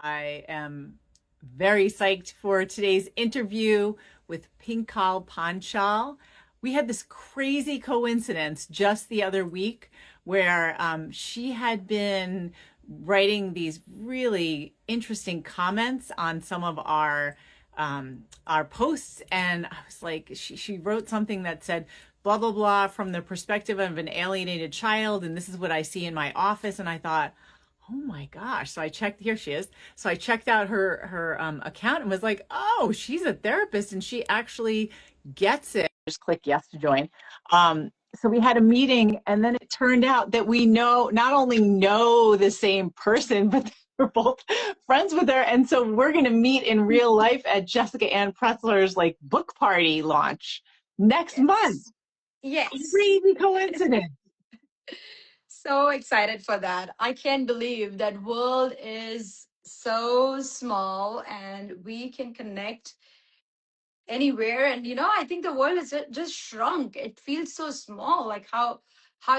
I am very psyched for today's interview with Pinkal Panchal. We had this crazy coincidence just the other week where she had been writing these really interesting comments on some of our posts, and I was like, she wrote something that said blah blah blah from the perspective of an alienated child, and this is what I see in my office, and I thought, oh my gosh. So I checked, here she is. So I checked out her account and was like, oh, she's a therapist and she actually gets it. Just click yes to join. So we had a meeting, and then it turned out that we not only know the same person, but we're both friends with her. And so we're going to meet in real life at Jessica Ann Pretzler's like book party launch next month. Yes. Yes. Crazy coincidence. So excited for that. I can't believe that world is so small and we can connect anywhere. And I think the world is just shrunk. It feels so small. Like how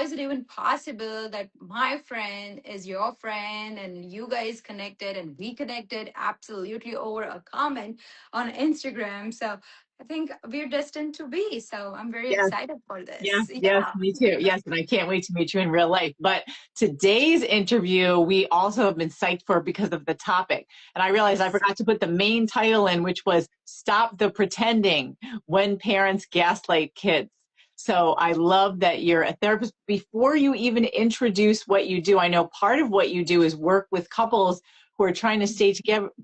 is it even possible that my friend is your friend and you guys connected and we connected absolutely over a comment on Instagram? So I think we're destined to be. So I'm very Yes. excited for Yes, this. yes, Yeah. me too. Yes, and I can't wait to meet you in real life. But today's interview, we also have been psyched for because of the topic. And I realized I Yes. forgot to put the main title in, which was Stop the Pretending When Parents Gaslight Kids. So I love that you're a therapist. Before you even introduce what you do, I know part of what you do is work with couples who are trying to stay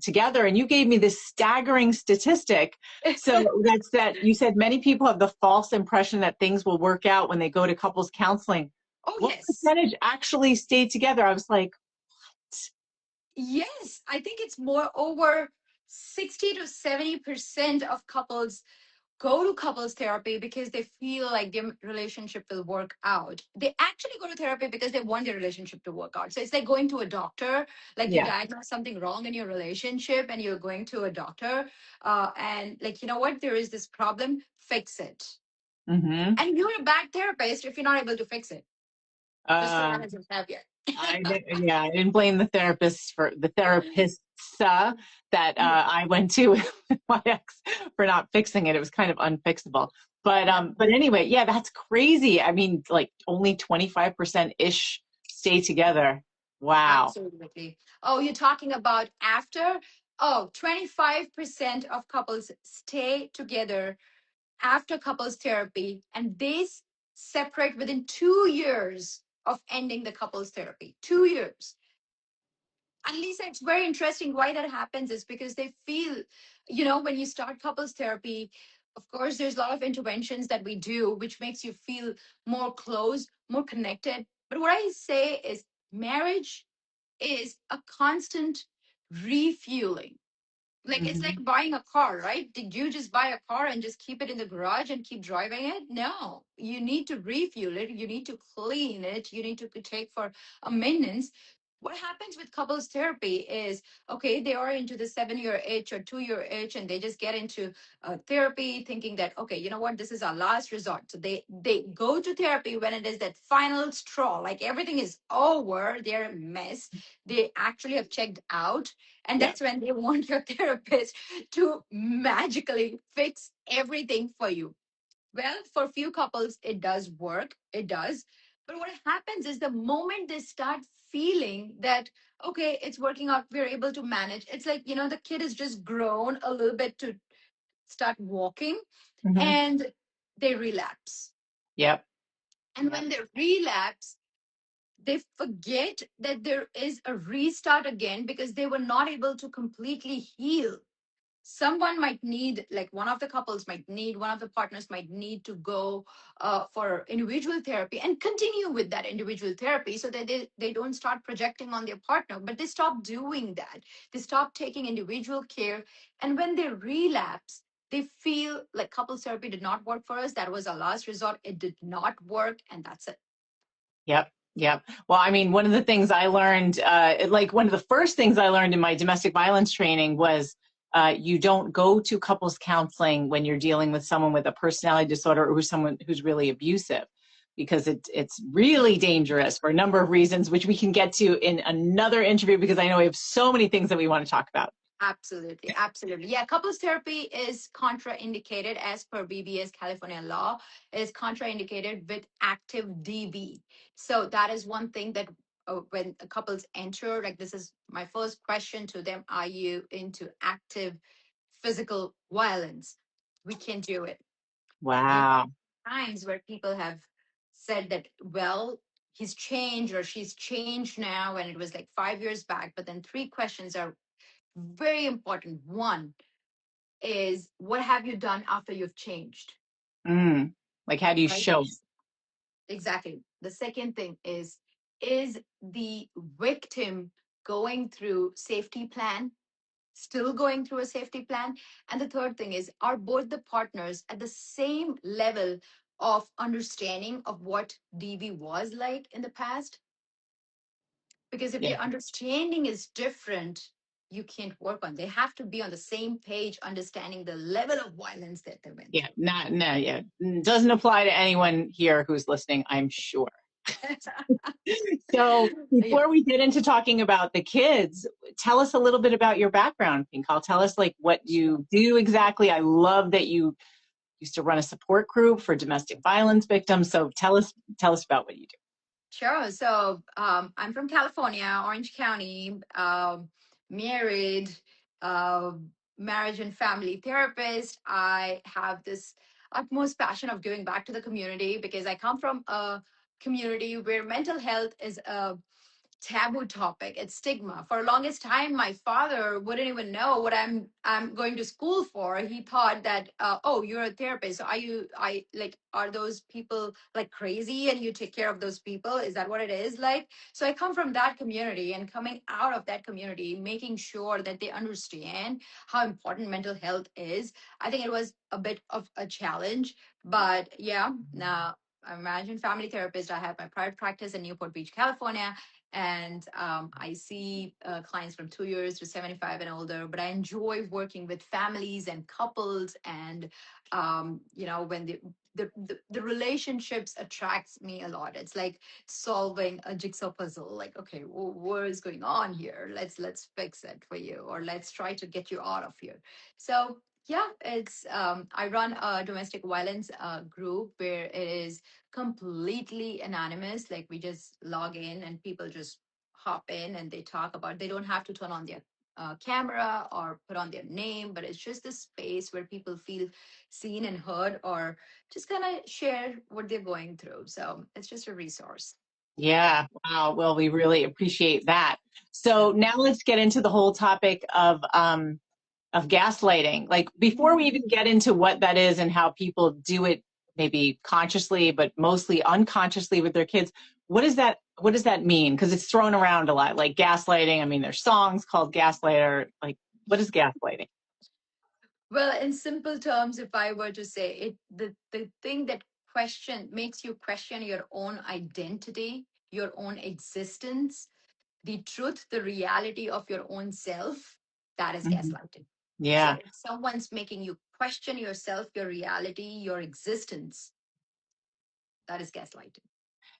together. And you gave me this staggering statistic. So that's that you said many people have the false impression that things will work out when they go to couples counseling. Oh, What yes. percentage actually stay together? I was like, Yes. I think it's more over 60 to 70% of couples go to couples therapy because they feel like their relationship will work out. They actually go to therapy because they want their relationship to work out. So it's like going to a doctor, like you yeah. diagnose something wrong in your relationship and you're going to a doctor, and like, you know what, there is this problem, fix it. Mm-hmm. And you're a bad therapist if you're not able to fix it. Just for that Uh, as a caveat. I didn't blame the therapists for the therapists that Yeah. I went to with my ex for not fixing it. It was kind of unfixable. Yeah. But anyway, yeah, that's crazy. I mean, like only 25% ish stay together. Wow. Absolutely. Oh, you're talking about after? Oh, 25% of couples stay together after couples therapy, and they separate within 2 years of ending the couples therapy. 2 years. And Lisa, it's very interesting why that happens is because they feel, when you start couples therapy, of course, there's a lot of interventions that we do, which makes you feel more close, more connected. But what I say is marriage is a constant refueling. Like it's like Mm-hmm. buying a car, right? Did you just buy a car and just keep it in the garage and keep driving it? No, you need to refuel it, you need to clean it, you need to take for a maintenance. What happens with couples therapy is, okay, they are into the 7 year itch or 2 year itch and they just get into therapy thinking that, okay, you know what, this is our last resort. So they go to therapy when it is that final straw, like everything is over, they're a mess, they actually have checked out, and Yeah. that's when they want your therapist to magically fix everything for you. Well, for a few couples, it does work. It does. But what happens is the moment they start feeling that, okay, it's working out, we're able to manage. It's like, the kid has just grown a little bit to start walking Mm-hmm. and they relapse. Yep. And Yep. when they relapse, they forget that there is a restart again because they were not able to completely heal. Someone might need, like one of the couples might need, one of the partners might need to go for individual therapy and continue with that individual therapy so that they don't start projecting on their partner, but they stop doing that. They stop taking individual care. And when they relapse, they feel like couples therapy did not work for us. That was our last resort. It did not work. And that's it. Yep. Yep. Well, I mean, one of the things I learned, like one of the first things I learned in my domestic violence training was you don't go to couples counseling when you're dealing with someone with a personality disorder or someone who's really abusive. because it's really dangerous for a number of reasons, which we can get to in another interview because I know we have so many things that we want to talk about. Absolutely, absolutely. Yeah, couples therapy is contraindicated as per BBS California law. It is contraindicated with active DV. So that is one thing that when couples enter, like this is my first question to them: are you into active physical violence? We can do it. There are Wow. times where people have said that, well, he's changed or she's changed now, and it was like 5 years back. But then three questions are very important. One is, what have you done after you've changed? Mm. Like, how do you Right? show? Exactly. The second thing is the victim going through safety plan, still going through a safety plan? And the third thing is, are both the partners at the same level of understanding of what DV was like in the past? Because if Yeah. the understanding is different, you can't work on. They have to be on the same page, understanding the level of violence that they went Yeah. through. Not, no, yeah. Doesn't apply to anyone here who's listening, I'm sure. So Yeah, before we get into talking about the kids, tell us a little bit about your background, Pinkal. Tell us like what sure. you do exactly. I love that you used to run a support group for domestic violence victims. So tell us about what you do. Sure. So I'm from California, Orange County, married, uh, marriage and family therapist. I have this utmost passion of giving back to the community because I come from a community where mental health is a taboo topic. It's stigma. For longest time, my father wouldn't even know what I'm going to school for. He thought that, oh, you're a therapist. So are those people like crazy and you take care of those people? Is that what it is like? So I come from that community, and coming out of that community, making sure that they understand how important mental health is. I think it was a bit of a challenge, but yeah, now I'm a marriage and family therapist. I have my private practice in Newport Beach, California, and I see clients from 2 years to 75 and older. But I enjoy working with families and couples, and when the relationships attracts me a lot. It's like solving a jigsaw puzzle. Like, okay, well, what is going on here? Let's fix it for you, or let's try to get you out of here. So yeah, it's I run a domestic violence group where it is completely anonymous. Like, we just log in and people just hop in and they talk about, they don't have to turn on their camera or put on their name, but it's just a space where people feel seen and heard, or just kind of share what they're going through. So it's just a resource. Yeah. Wow. Well, we really appreciate that. Yeah. So now let's get into the whole topic of gaslighting. Like before we even get into what that is and how people do it, maybe consciously, but mostly unconsciously with their kids, what does that mean? Because it's thrown around a lot, like gaslighting. I mean, there's songs called Gaslighter. Like, what is gaslighting? Well, in simple terms, if I were to say it, the thing that question makes you question your own identity, your own existence, the truth, the reality of your own self, that is Mhm. gaslighting. So Yeah. if someone's making you question yourself, your reality, your existence, that is gaslighting.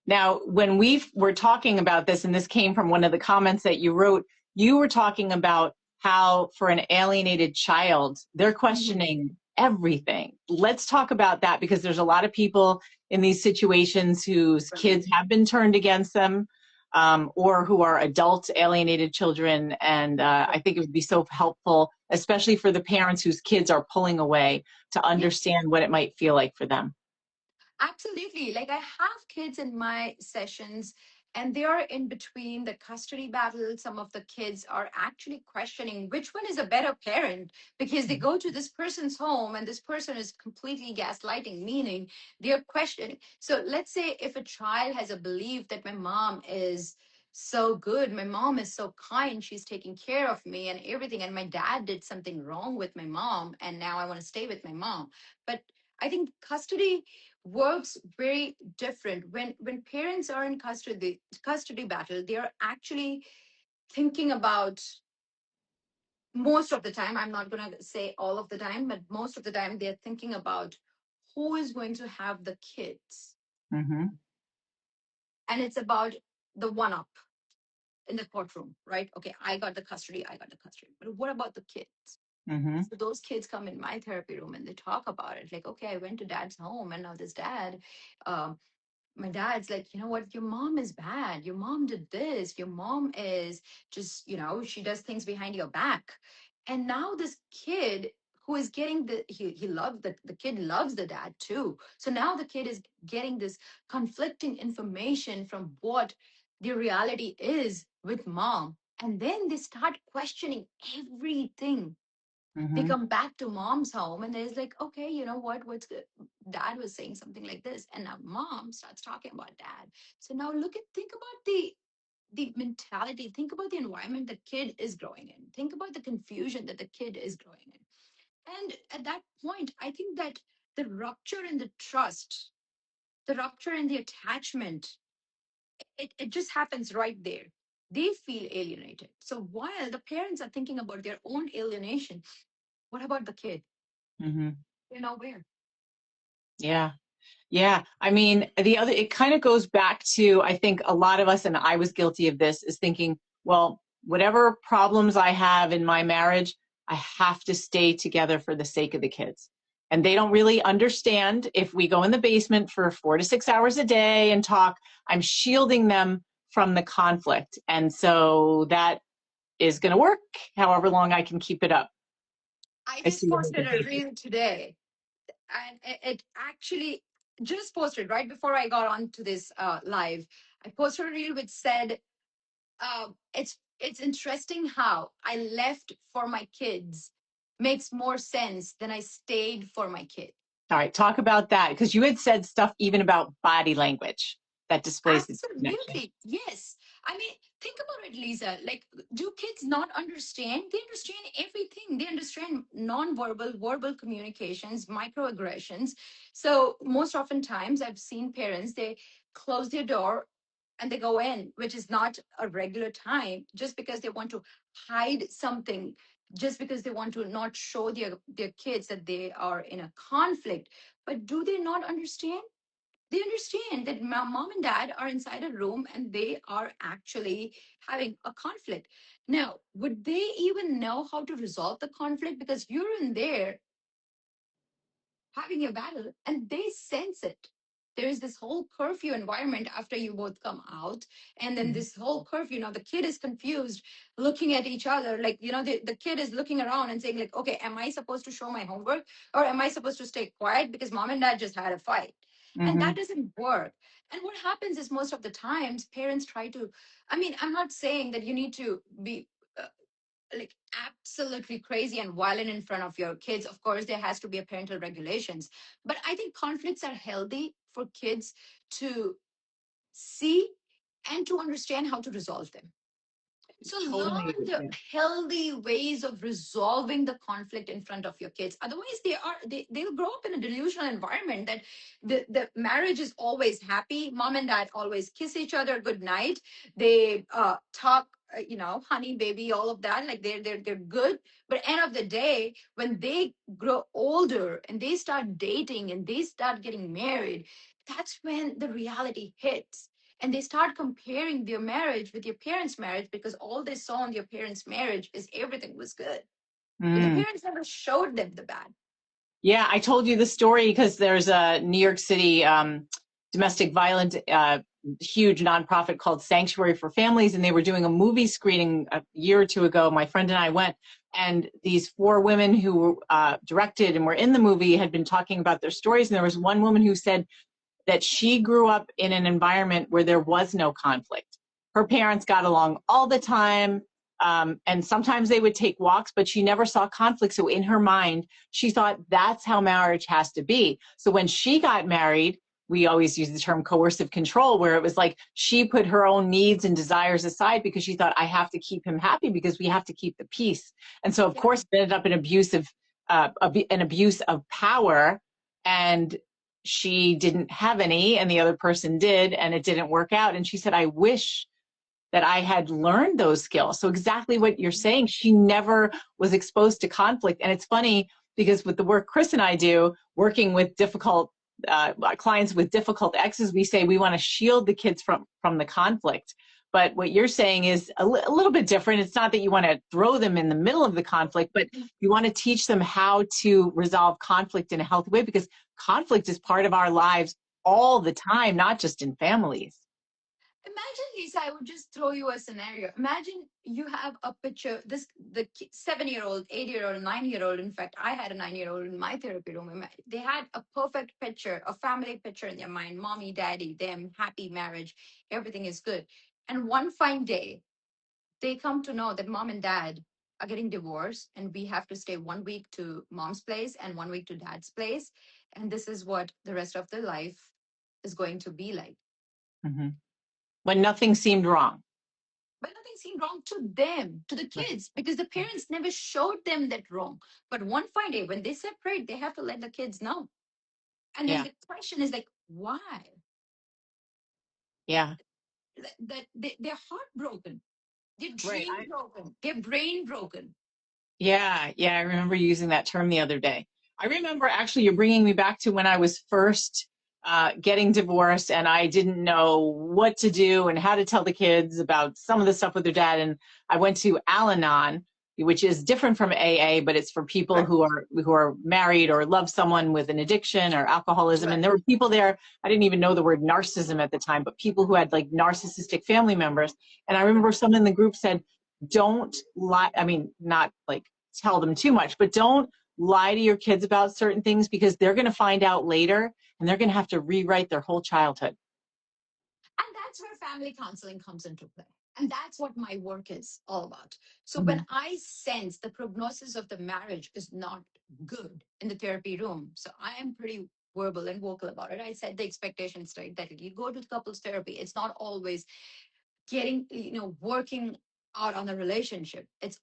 Now, when we were talking about this, and this came from one of the comments that you wrote, you were talking about how for an alienated child, they're Mhm. questioning everything. Let's talk about that because there's a lot of people in these situations whose Right. kids have been turned against them, or who are adult alienated children. And I think it would be so helpful, especially for the parents whose kids are pulling away, to Yeah. understand what it might feel like for them. Absolutely. Like, I have kids in my sessions, and they are in between the custody battle. Some of the kids are actually questioning which one is a better parent, because they go to this person's home and this person is completely gaslighting, meaning they're questioning. So let's say if a child has a belief that my mom is so good, my mom is so kind, she's taking care of me and everything, and my dad did something wrong with my mom, and now I want to stay with my mom. But I think custody works very different. When parents are in custody battle, they are actually thinking about, most of the time, I'm not going to say all of the time, but most of the time they're thinking about who is going to have the kids. Mm-hmm. and it's about the one up in the courtroom, right? Okay, I got the custody, I got the custody. But what about the kids? Mm-hmm. So those kids come in my therapy room and they talk about it. Like, okay, I went to dad's home and now this dad, um, my dad's like, you know what, your mom is bad. Your mom did this. Your mom is just, she does things behind your back. And now this kid who is getting he loves the kid loves the dad too. So now the kid is getting this conflicting information from what the reality is with mom. And then they start questioning everything. They Mm-hmm. come back to mom's home and there's like, okay, you know what, what's good? Dad was saying something like this, and now mom starts talking about dad. So now think about the mentality, think about the environment the kid is growing in, think about the confusion that the kid is growing in. And at that point, I think that the rupture in the trust, the rupture in the attachment, it just happens right there. They feel alienated. So while the parents are thinking about their own alienation, what about the kid? Mm-hmm. They're nowhere. Yeah. Yeah. I mean, it kind of goes back to, I think a lot of us, and I was guilty of this, is thinking, well, whatever problems I have in my marriage, I have to stay together for the sake of the kids. And they don't really understand if we go in the basement for 4 to 6 hours a day and talk, I'm shielding them from the conflict. And so that is going to work however long I can keep it up. I I just see. posted a reel today, and it actually just posted right before I got onto this live. I posted a reel which said, it's interesting how I left for my kids makes more sense than I stayed for my kid. All right, talk about that, because you had said stuff even about body language that displays the disconnection. Absolutely. Yes. I mean, think about it, Lisa. Like, do kids not understand? They understand everything. They understand non-verbal, verbal communications, microaggressions. So most oftentimes I've seen parents, they close their door and they go in, which is not a regular time, just because they want to hide something, just because they want to not show their kids that they are in a conflict. But do they not understand? They understand that mom and dad are inside a room and they are actually having a conflict. Now, would they even know how to resolve the conflict? Because you're in there having a battle and they sense it. There is this whole curfew environment after you both come out. And then this whole curfew, now the kid is confused, looking at each other. Like, the kid is looking around and saying, like, okay, am I supposed to show my homework or am I supposed to stay quiet because mom and dad just had a fight? And Mm-hmm. that doesn't work. And what happens is most of the times parents try to, I mean, I'm not saying that you need to be like absolutely crazy and violent in front of your kids. Of course there has to be a parental regulations, but I think conflicts are healthy for kids to see and to understand how to resolve them. So Totally. learn the Yeah. healthy ways of resolving the conflict in front of your kids. Otherwise, they'll grow up in a delusional environment that the marriage is always happy. Mom and dad always kiss each other good night. They talk, honey, baby, all of that. Like they're good. But end of the day, when they grow older and they start dating and they start getting married, that's when the reality hits, and they start comparing their marriage with your parents' marriage because all they saw in their parents' marriage is everything was good. But the Mm. parents never showed them the bad. Yeah, I told you the story because there's a New York City domestic violence huge nonprofit called Sanctuary for Families, and they were doing a movie screening a year or two ago. My friend and I went, and these 4 women who directed and were in the movie had been talking about their stories, and there was one woman who said that she grew up in an environment where there was no conflict. Her parents got along all the time, and sometimes they would take walks, but she never saw conflict. So in her mind, she thought that's how marriage has to be. So when she got married, we always use the term coercive control, where it was like she put her own needs and desires aside because she thought, I have to keep him happy because we have to keep the peace. And so, of Yeah. course, it ended up an abuse of power. And she didn't have any and the other person did, and it didn't work out. And she said, I wish that I had learned those skills. So exactly what you're saying, she never was exposed to conflict. And it's funny because with the work Chris and I do, working with difficult clients with difficult exes, we say we want to shield the kids from the conflict. But what you're saying is a little bit different. It's not that you want to throw them in the middle of the conflict, but you want to teach them how to resolve conflict in a healthy way, because conflict is part of our lives all the time, not just in families. Imagine, Lisa, I would just throw you a scenario. Imagine you have a picture, the 7-year-old, 8-year-old, 9-year-old. In fact, I had a 9-year-old in my therapy room. They had a perfect picture, a family picture in their mind, mommy, daddy, them, happy marriage, everything is good. And one fine day, they come to know that mom and dad are getting divorced, and we have to stay 1 week to mom's place and 1 week to dad's place. And this is what the rest of their life is going to be like. Mm-hmm. When nothing seemed wrong. But nothing seemed wrong to them, to the Right. kids, because the parents never showed them that wrong. But one fine day, when they separate, they have to let the kids know. And then Yeah. the question is like, why? Yeah. They're heartbroken, their Right. dream broken, their brain broken. Yeah, I remember using that term the other day. I remember actually you're bringing me back to when I was first getting divorced, and I didn't know what to do and how to tell the kids about some of the stuff with their dad. And I went to Al-Anon, which is different from AA, but it's for people Right, who are married or love someone with an addiction or alcoholism. And right. there were people there, I didn't even know the word narcissism at the time, but people who had like narcissistic family members. And I remember someone in the group said, don't lie. I mean, not like tell them too much, but don't lie to your kids about certain things, because they're going to find out later and they're going to have to rewrite their whole childhood. And that's where family counseling comes into play. And that's what my work is all about. So Mm-hmm. when I sense the prognosis of the marriage is not good in the therapy room, so I am pretty verbal and vocal about it. I set the expectations straight that you go to couples therapy. It's not always getting, working out on the relationship. It's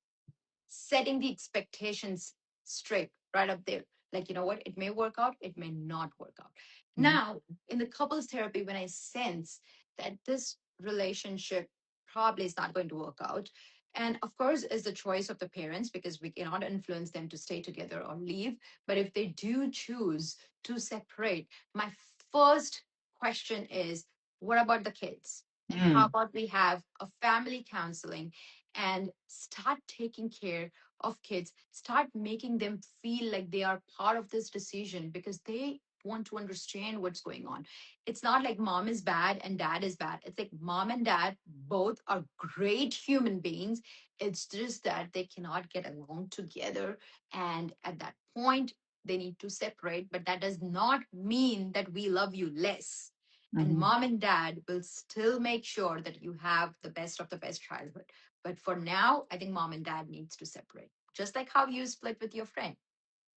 setting the expectations straight right up there. Like, you know what? It may work out, it may not work out. Mm-hmm. Now, in the couples therapy, when I sense that this relationship probably is not going to work out, and of course, is the choice of the parents, because we cannot influence them to stay together or leave. But if they do choose to separate, my first question is, what about the kids? And how Mm-hmm. about we have a family counseling and start taking care of kids, start making them feel like they are part of this decision, because they want to understand what's going on. It's not like mom is bad and dad is bad. It's like mom and dad both are great human beings. It's just that they cannot get along together. And at that point, they need to separate. But that does not mean that we love you less. And Mm-hmm. mom and dad will still make sure that you have the best of the best childhood. But for now, I think mom and dad needs to separate. Just like how you split with your friend.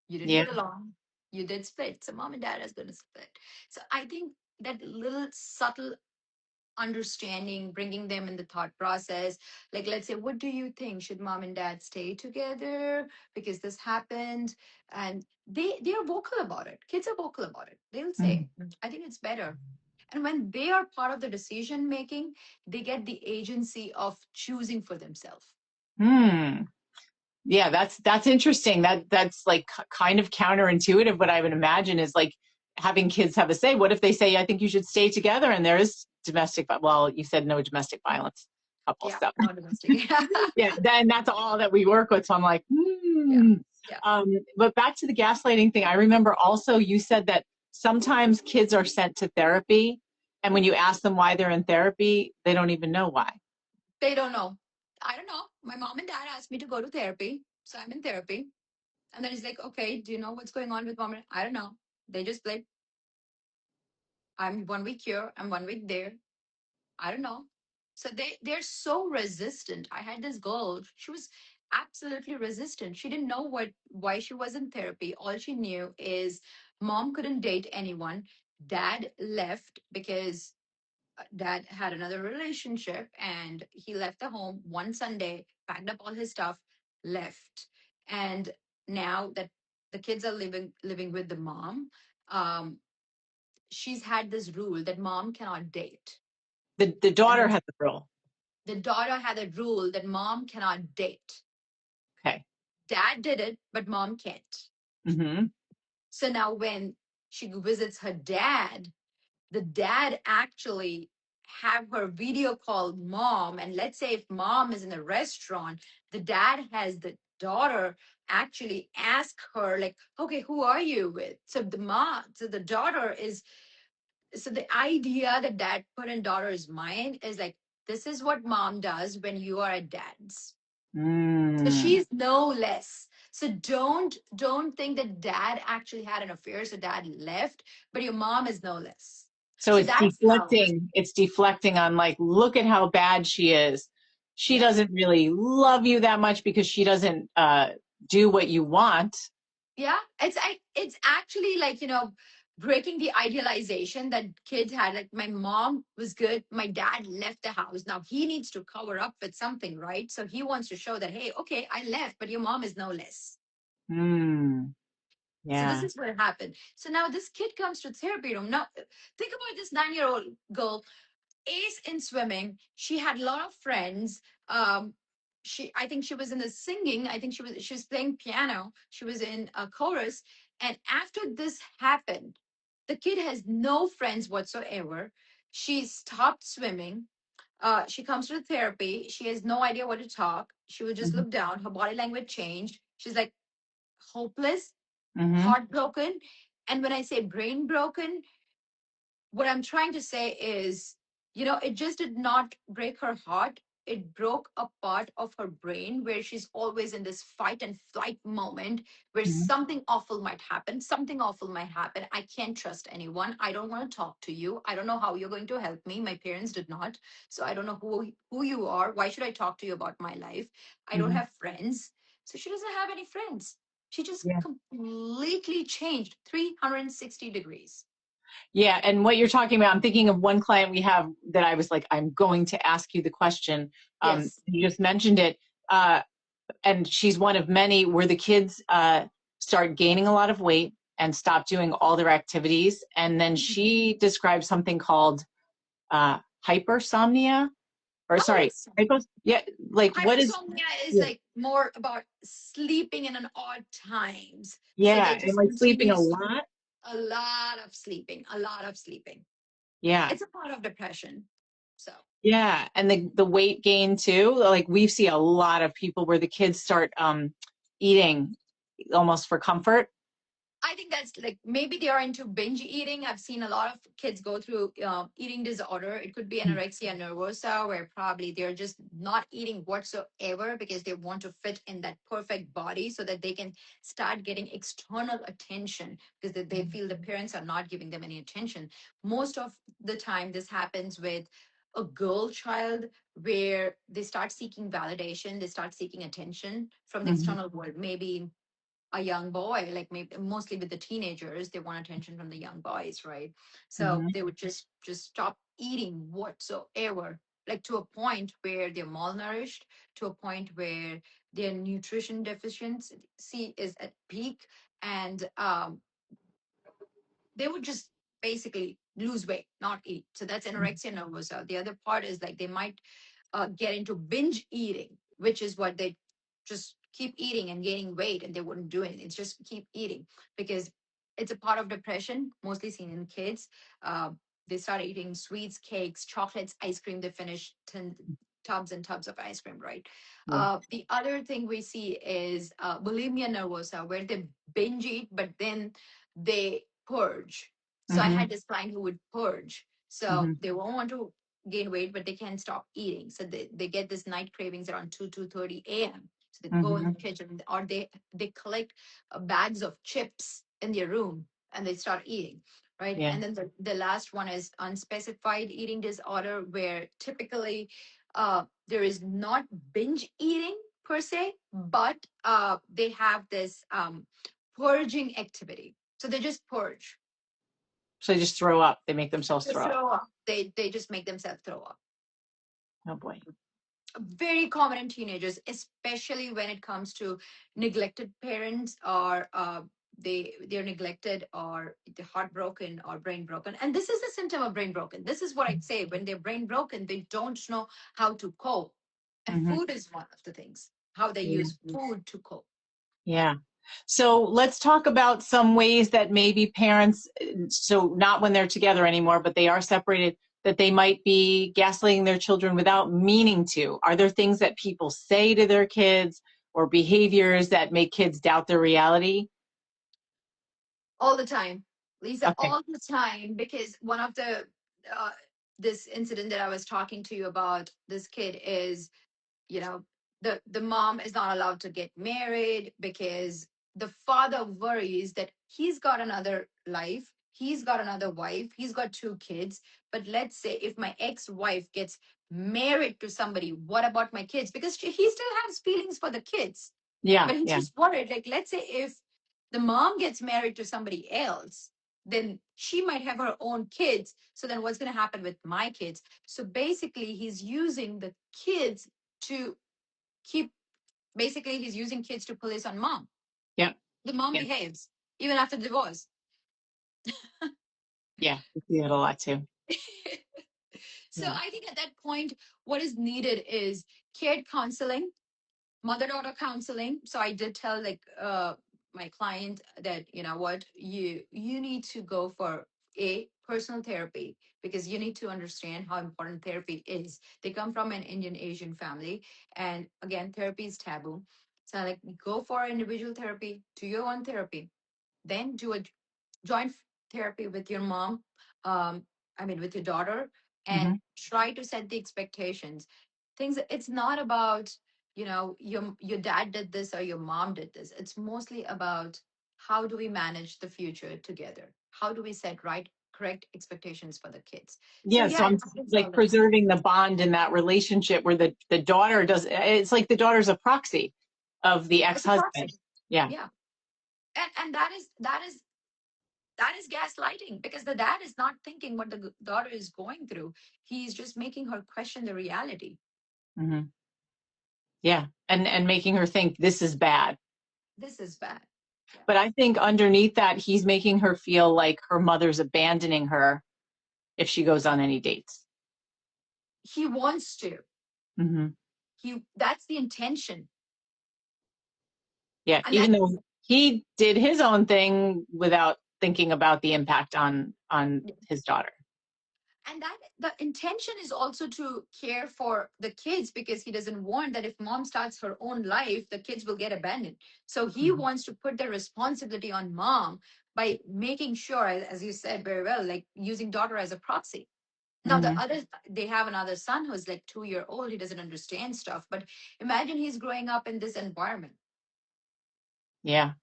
You didn't Yeah. get along. You did split. So mom and dad is going to split. So I think that little subtle understanding, bringing them in the thought process, like, let's say, what do you think? Should mom and dad stay together because this happened? And they are vocal about it. Kids are vocal about it. They'll say, Mm-hmm. I think it's better. And when they are part of the decision making, they get the agency of choosing for themselves. Hmm. Yeah, that's interesting. That's like kind of counterintuitive. What I would imagine is like having kids have a say. What if they say, "I think you should stay together," and there is well, you said no domestic violence, couple Yeah, stuff. not domestic. Yeah, then that's all that we work with. So I'm like, Yeah, hmm. yeah. But back to the gaslighting thing. I remember also you said that sometimes kids are sent to therapy, and when you ask them why they're in therapy, they don't even know why. They don't know. I don't know. My mom and dad asked me to go to therapy, so I'm in therapy. And then it's like, okay, do you know what's going on with mom? I don't know. They just like, I'm 1 week here, I'm 1 week there. I don't know. So they're so resistant. I had this girl, she was absolutely resistant. She didn't know why she was in therapy. All she knew is mom couldn't date anyone. Dad left because dad had another relationship, and he left the home one Sunday, packed up all his stuff, left. And now that the kids are living with the mom, um, she's had this rule that mom cannot date. The And daughter has the role. the daughter had a rule that mom cannot date. Okay. Dad did it, but mom can't. Mm-hmm. So now when she visits her dad, the dad actually have her video call mom. And let's say if mom is in a restaurant, the dad has the daughter actually ask her like, okay, who are you with? So the mom, so the daughter is, so the idea that dad put in daughter's mind is like, this is what mom does when you are at dad's. So Mm. she's no less. So don't think that dad actually had an affair, so dad left, but your mom is no less. So So it's that's how. deflecting. It's deflecting on like, look at how bad she is. She Yeah. doesn't really love you that much because she doesn't do what you want. Yeah, it's actually like, breaking the idealization that kids had. Like, my mom was good, my dad left the house, now he needs to cover up with something, right? So he wants to show that, hey, okay, I left, but your mom is no less. Mm. So this Yeah. is what happened. So now this kid comes to therapy room. Now think about this 9-year-old girl, ace in swimming. She had a lot of friends. I think she was in the singing. I think she was playing piano. She was in a chorus. And after this happened, the kid has no friends whatsoever. She stopped swimming. She comes to therapy. She has no idea what to talk. She would just Hmm. look down. Her body language changed. She's like hopeless, Hmm. heartbroken. And when I say brain broken, what I'm trying to say is, it just did not break her heart. It broke a part of her brain where she's always in this fight and flight moment where Hmm. something awful might happen. Something awful might happen. I can't trust anyone. I don't want to talk to you. I don't know how you're going to help me. My parents did not. So I don't know who you are. Why should I talk to you about my life? I don't Hmm. have friends. So she doesn't have any friends. She just Yeah. completely changed 360 degrees. Yeah. And what you're talking about, I'm thinking of one client we have that I was like, I'm going to ask you the question. Yes. You just mentioned it. Uh, and she's one of many where the kids start gaining a lot of weight and stop doing all their activities. And then she described something called hypersomnia, or Oh, sorry, yes. yeah, like what is, Hypersomnia is yeah, like more about sleeping in an odd times. So they yeah, and just like sleeping a continues to lot. a lot of sleeping, a lot of sleeping. Yeah. It's a part of depression. So Yeah. And the weight gain too. Like we see a lot of people where the kids start eating almost for comfort. I think that's like maybe they are into binge eating. I've seen a lot of kids go through eating disorder. It could be anorexia nervosa, where probably they're just not eating whatsoever because they want to fit in that perfect body so that they can start getting external attention because they feel the parents are not giving them any attention. Most of the time, this happens with a girl child where they start seeking validation, they start seeking attention from the Hmm. external world. Maybe a young boy, like maybe mostly with the teenagers, they want attention from the young boys, right? So Hmm. they would just stop eating whatsoever, like to a point where they're malnourished, to a point where their nutrition deficiency is at peak, and they would just basically lose weight, not eat. So that's anorexia nervosa. The other part is like they might get into binge eating, which is what they just keep eating and gaining weight and they wouldn't do anything. It's just keep eating because it's a part of depression, mostly seen in kids. Uh, they start eating sweets, cakes, chocolates, ice cream. They finish tubs and tubs of ice cream, right? Yeah. The other thing we see is bulimia nervosa, where they binge eat, but then they purge. So I Hmm. had this client who would purge. So Hmm. they won't want to gain weight, but they can't stop eating. So they get this night cravings around 2:30 a.m. So they go in the Hmm. kitchen or they collect bags of chips in their room and they start eating, right? Yeah. And then the last one is unspecified eating disorder, where typically there is not binge eating per se, but they have this purging activity. So they just purge. So they just throw up. They make themselves Just throw up. throw up. They just make themselves throw up. Oh boy. Very common in teenagers, especially when it comes to neglected parents, or they're neglected, or they're heartbroken or brain broken. And this is a symptom of brain broken. This is what I'd say: when they're brain broken, they don't know how to cope, and Hmm. food is one of the things, how they Yeah. use food to cope. Yeah. So let's talk about some ways that maybe parents, so not when they're together anymore, but they are separated, that they might be gaslighting their children without meaning to. Are there things that people say to their kids or behaviors that make kids doubt their reality? All the time, Lisa, Okay. all the time. Because one of the uh, this incident that I was talking to you about, this kid is, you know, the mom is not allowed to get married because the father worries that he's got another life, he's got another wife, he's got two kids. But let's say if my ex-wife gets married to somebody, what about my kids? Because he still has feelings for the kids, Yeah, but he's yeah, just worried, like, let's say if the mom gets married to somebody else, then she might have her own kids, so then what's going to happen with my kids? So basically he's using the kids to keep, basically he's using kids to police on mom. yeah, The mom yeah, behaves even after divorce. yeah. We see it a lot too. So Yeah. I think at that point, what is needed is kid counseling, mother daughter counseling. So I did tell, like, my client that, you know what, you need to go for a personal therapy, because you need to understand how important therapy is. They come from an Indian Asian family, and again, therapy is taboo. So, like, go for individual therapy, do your own therapy, then do a joint therapy with your mom, um, I mean with your daughter, and Hmm. try to set the expectations. Things, it's not about, your dad did this or your mom did this. It's mostly about how do we manage the future together, how do we set right correct expectations for the kids. So Yeah, so yeah, it I'm happens all like the time. preserving the bond in that relationship where the daughter does, it's like the daughter's a proxy of the It's a proxy. ex-husband. Yeah. Yeah. And that is gaslighting, because the dad is not thinking what the daughter is going through. He's just making her question the reality. Hmm. Yeah. And making her think this is bad. This is bad. Yeah. But I think underneath that, he's making her feel like her mother's abandoning her if she goes on any dates. He wants to. Hmm. That's the intention. Yeah. And that Even though he did his own thing without thinking about the impact on his daughter. and that the intention is also to care for the kids, because he doesn't want that if mom starts her own life, the kids will get abandoned. So he Hmm. wants to put the responsibility on mom by making sure, as you said very well, like using daughter as a proxy. Now the Hmm. other, they have another son who's like 2 year old. He doesn't understand stuff, but imagine he's growing up in this environment. Yeah.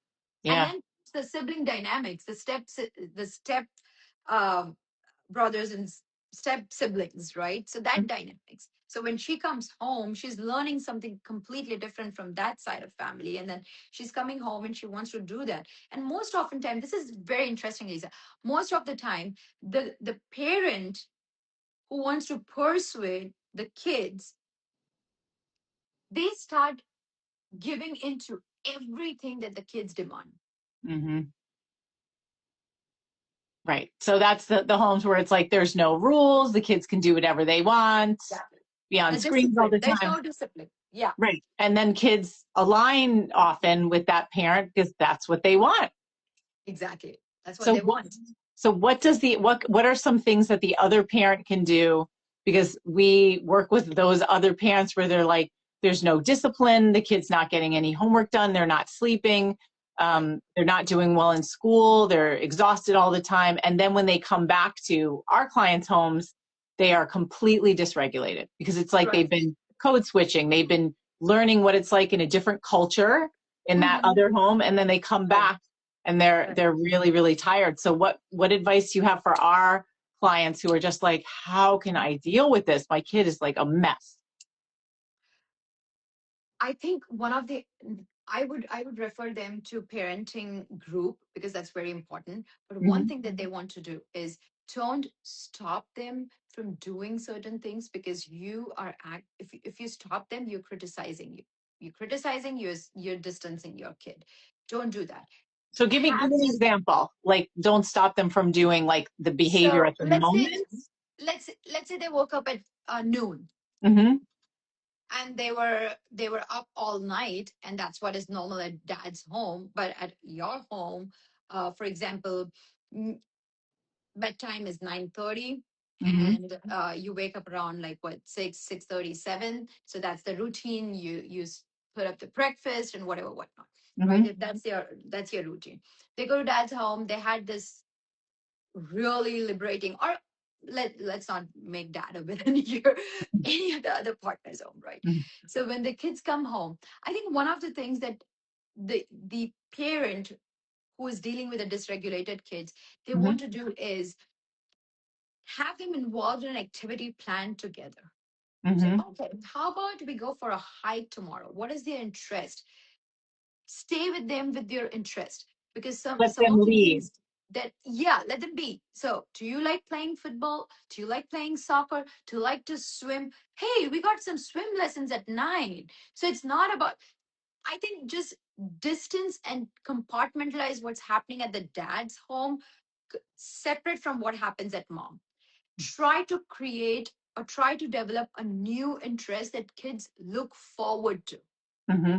And Yeah. then the sibling dynamics, the step um, brothers and step siblings, right? So that dynamics. So when she comes home, she's learning something completely different from that side of family, and then she's coming home and she wants to do that. And most often time, this is very interesting, Lisa. Most of the time, the parent who wants to persuade the kids, they start giving into everything that the kids demand. Hmm. Right. So that's the homes where it's like there's no rules, the kids can do whatever they want, Exactly. be on The screens all discipline. the There's time. no discipline. Yeah, Right. And then kids align often with that parent because that's what they want. exactly. That's what So they want. what does what are some things that the other parent can do? Because we work with those other parents where they're like, there's no discipline, the kid's not getting any homework done, they're not sleeping, Right. they're not doing well in school, they're exhausted all the time. And then when they come back to our clients' homes, they are completely dysregulated because it's like Right. they've been code switching, they've been learning what it's like in a different culture in that Hmm. other home, and then they come Right. back and they're Right. they're really really tired. So what advice do you have for our clients who are just like, how can I deal with this? My kid is like a mess. I think one of the I would refer them to parenting group, because that's very important. But one Hmm. thing that they want to do is don't stop them from doing certain things, because you are if you stop them, you're criticizing you. You're criticizing, you're distancing your kid. Don't do that. So give me an example, like don't stop them from doing like the behavior So at the moment. let's say they woke up at noon, Hmm. and they were up all night, and that's what is normal at dad's home. But at your home, for example, mm, bedtime is 9:30, Hmm. and you wake up around like what, 6:37. So that's the routine. Put up the breakfast and whatever, whatnot, right? Hmm. That's your routine. They go to dad's home. They had this really liberating, or let's not make dad a villain here, any of the other partners home, right? So when the kids come home, I think one of the things that the parent who is dealing with the dysregulated kids, they Hmm. want to do is have them involved in an activity plan together. So, Hmm. okay, how about we go for a hike tomorrow? What is their interest? Stay with them with their interest, because some Let some them of the lead. kids that, yeah, let them be. So, do you like playing football? Do you like playing soccer? Do you like to swim? Hey, we got some swim lessons at 9. So it's not about, I think, just distance and compartmentalize what's happening at the dad's home, separate from what happens at mom. Try to create or try to develop a new interest that kids look forward to Hmm.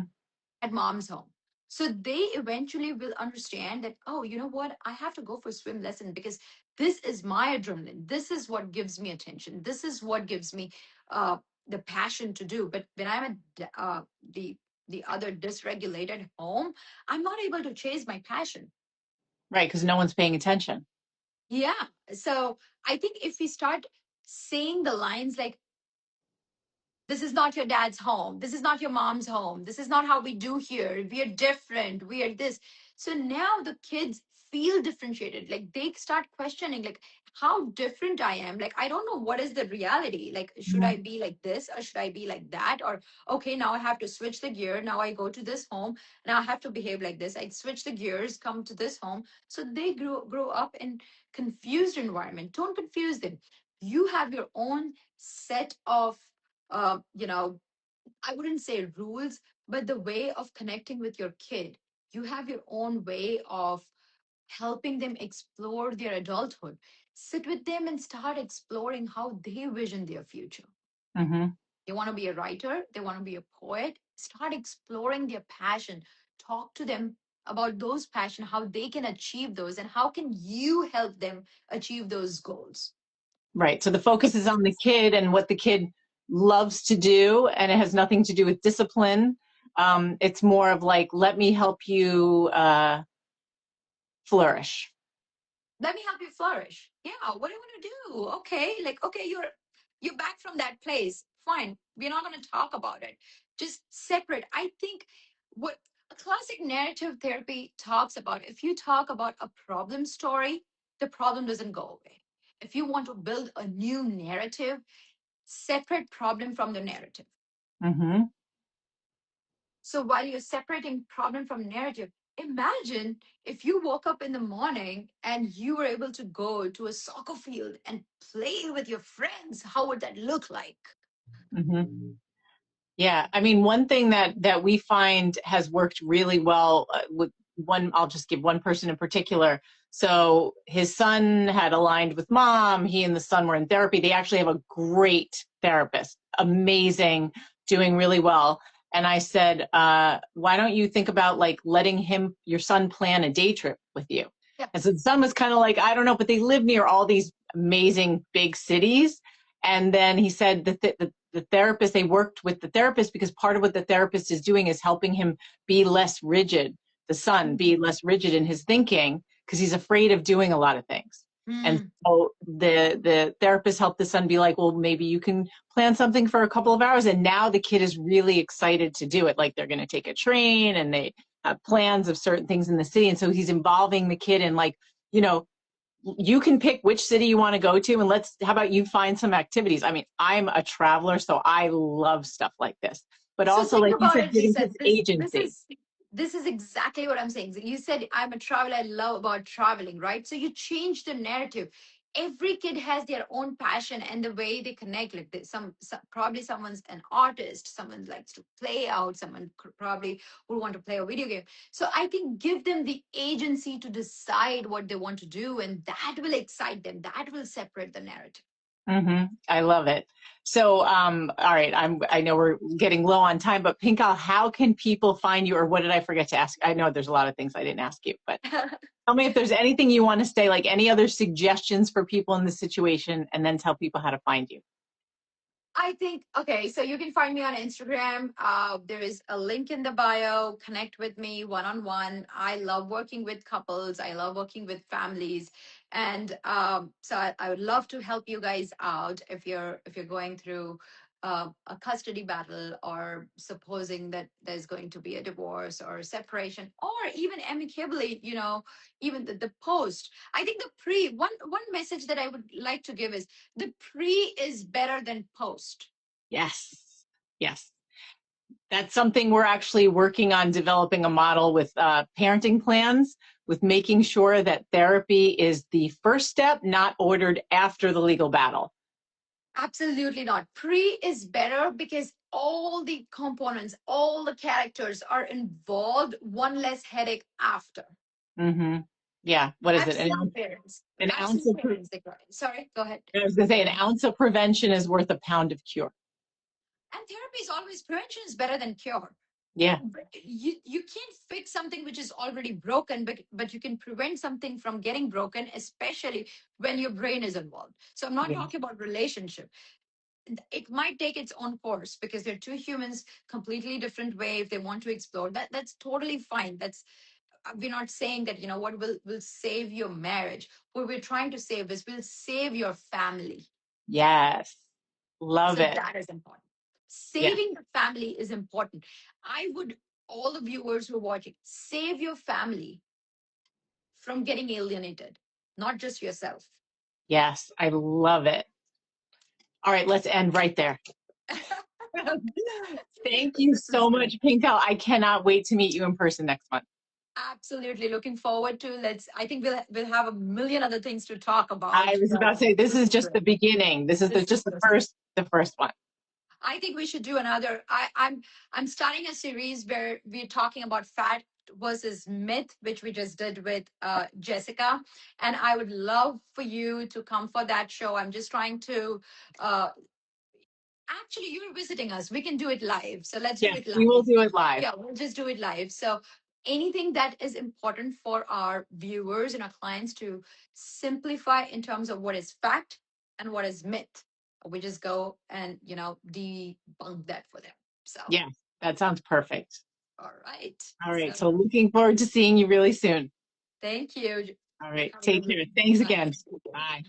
at mom's home. So they eventually will understand that, oh, you know what? I have to go for swim lesson because this is my adrenaline. This is what gives me attention. This is what gives me uh, the passion to do. But when I'm at the other dysregulated home, I'm not able to chase my passion. Right, because no one's paying attention. Yeah. So I think if we start saying the lines like, this is not your dad's home, this is not your mom's home, this is not how we do here, we are different, we are this. So now the kids feel differentiated, like they start questioning like how different I am, like I don't know what is the reality, like should I Mhm. be like this or should I be like that, or okay, now I have to switch the gear, now I go to this home, now I have to behave like this, I switch the gears, come to this home. So they grow up in confused environment. Don't confuse them. You have your own set of you know, I wouldn't say rules, but the way of connecting with your kid. You have your own way of helping them explore their adulthood. Sit with them and start exploring how they vision their future. Mhm. They want to be a writer, they want to be a poet. Start exploring their passion. Talk to them about those passion, how they can achieve those, and how can you help them achieve those goals. Right. So the focus is on the kid and what the kid loves to do, and it has nothing to do with discipline. It's more of like, let me help you flourish. Let me help you flourish. Yeah, what do you want to do? Okay, like okay, you're back from that place. Fine, we're not going to talk about it. Just separate. I think what a classic narrative therapy talks about, if you talk about a problem story, the problem doesn't go away. If you want to build a new narrative, separate problem from the narrative. Hmm. So while you're separating problem from narrative, imagine if you woke up in the morning and you were able to go to a soccer field and play with your friends. How would that look like? Hmm. Yeah, I mean, one thing that we find has worked really well with one, I'll just give one person in particular. So his son had aligned with mom. He and the son were in therapy. They actually have a great therapist, amazing, doing really well. And I said, why don't you think about like letting your son plan a day trip with you? Yeah. And so the son was kind of like, I don't know, but they live near all these amazing big cities. And then he said that the therapist, they worked with the therapist because part of what the therapist is doing is helping him be less rigid, the son be less rigid in his thinking because he's afraid of doing a lot of things. And Mm. so the therapist helped the son be like, well, maybe you can plan something for a couple of hours. And now the kid is really excited to do it. Like they're going to take a train and they have plans of certain things in the city. And so he's involving the kid in like, you know, you can pick which city you want to go to, and how about you find some activities. I mean, I'm a traveler, so I love stuff like this, but So also think like you about said, it, giving Lisa. kids This agency. is exactly what I'm saying. You said I'm a traveler. I love about traveling, right? So you change the narrative. Every kid has their own passion and the way they connect. Like some probably someone's an artist, someone likes to play out, someone probably will want to play a video game. So I think give them the agency to decide what they want to do, and that will excite them. That will separate the narrative. I love it. So, all right, I know we're getting low on time, but Pinkal, how can people find you, or what did I forget to ask? I know there's a lot of things I didn't ask you, but tell me if there's anything you want to say, like any other suggestions for people in this situation, and then tell people how to find you. I think, okay, so you can find me on Instagram. There is a link in the bio. Connect with me one on one. I love working with couples, I love working with families. And so I would love to help you guys out if you're going through a custody battle, or supposing that there's going to be a divorce or a separation, or even amicably, even the post. I think the pre one message that I would like to give is the pre is better than post. Yes, yes. That's something we're actually working on developing a model with parenting plans, with making sure that therapy is the first step, not ordered after the legal battle. Absolutely not. Pre is better because all the components, all the characters are involved, one less headache after. Mm-hmm. Yeah. What is it? Absent parents. An ounce Absent of, parents, they cry. Sorry, go ahead. I was going to say, an ounce of prevention is worth a pound of cure. And therapy is always, prevention is better than cure. Yeah. But you can't fix something which is already broken, but you can prevent something from getting broken, especially when your brain is involved. So I'm not Yeah. talking about relationship. It might take its own course because they're two humans, completely different way. If they want to explore that, that's totally fine. That's We're not saying that, what will save your marriage. What we're trying to save is, will save your family. Yes. Love So it. that is important. Yeah. Saving the family is important. I would, all the viewers who are watching, save your family from getting alienated, not just yourself. Yes. I love it. All right. Let's end right there. Thank you This was so great. much, Pinkal. I cannot wait to meet you in person next month. Absolutely looking forward to. I think we'll have a million other things to talk I about. was But about to say, this this is is just great. the beginning. This is This is just the just first one. I think we should do another. I'm starting a series where we're talking about fact versus myth, which we just did with Jessica. And I would love for you to come for that show. I'm just trying to. Uh, Actually, you're visiting us. We can do it live. So let's do Yes, it we will live. do it live. Yeah, we'll just do it live. So anything that is important for our viewers and our clients to simplify in terms of what is fact and what is myth, we just go and debunk that for them. So Yes, that sounds perfect. all right. All So right. So looking forward to seeing you really soon. thank you. All right. Have a Take lovely care. Thanks night. again. Bye.